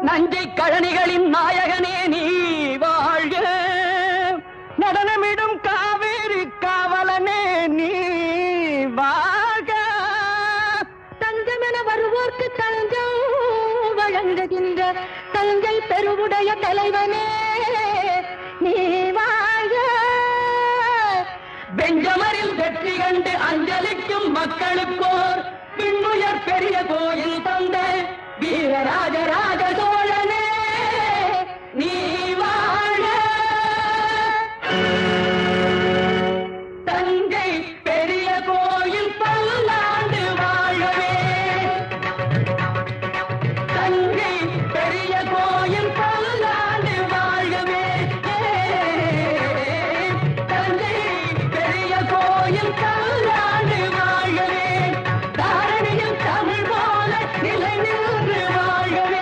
நஞ்சை கழனிகளின் நாயகனே நீ வாழ்க. நடனமிடும் காவேரி காவலனே நீ வாழ்க. தஞ்சமென வருவோர்க்கு தஞ்சம் வழங்குகின்ற தஞ்சை பெருவுடைய தலைவனே நீ வாழ்க. பெஞ்சமரில் வெற்றி கண்டு அஞ்சலிக்கும் மக்களுக்கோர் விண்ணுயர் பெரிய கோயில் தந்த வீரராஜரா